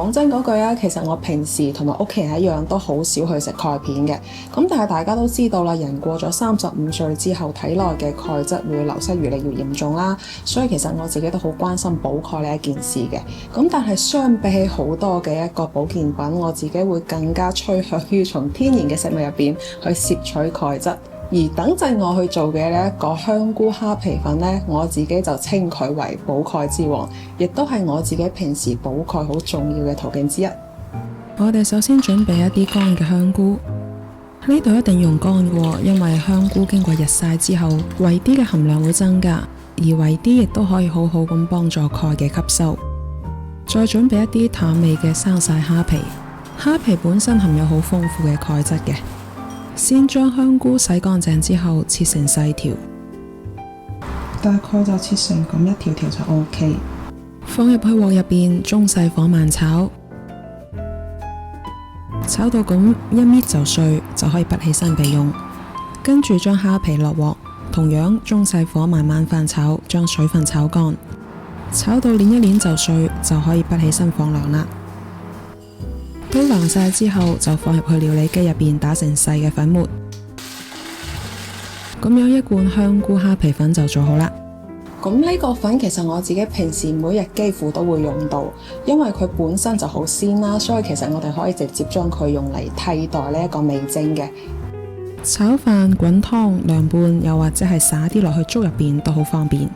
講真嗰句啊，其實我平時同埋屋企人一樣都好少去食鈣片嘅。咁但係大家都知道啦，人過咗35歲之後，體內嘅鈣質會流失越嚟越嚴重啦。所以其實我自己都好關心補鈣呢一件事嘅。咁但係相比起好多嘅一個保健品，我自己會更加趨向於從天然嘅食物入邊去攝取鈣質。而等陣我去做嘅呢一個香菇蝦皮粉呢，我自己就稱佢為補鈣之王，亦都係我自己平時補鈣好重要嘅途徑之一。我哋首先準備一啲乾嘅香菇，呢度一定用乾嘅，因為香菇經過日曬之後，維 D 嘅含量會增加，而維 D 亦都可以好好咁幫助鈣嘅吸收。再準備一啲淡味嘅生曬蝦皮，蝦皮本身含有好豐富嘅鈣質嘅。先將香菇洗乾淨之後切成細條，大概就切成咁一條條就 OK。放入去鑊入邊，中細火慢炒，炒到咁一搣就碎，就可以拔起身備用。跟住將蝦皮落鑊，同樣中細火慢慢翻炒，將水分炒乾，炒到捻一捻就碎，就可以拔起身放涼啦。都涼晒之後，就放入去料理機入邊打成細嘅粉末，咁樣一罐香菇蝦皮粉就做好啦。咁呢個粉其實我自己平時每日幾乎都會用到，因為佢本身就好鮮啦，所以其實我哋可以直接將佢用嚟替代呢一個味精嘅。炒飯、滾湯、涼拌，又或者係灑啲落去粥入邊都好方便。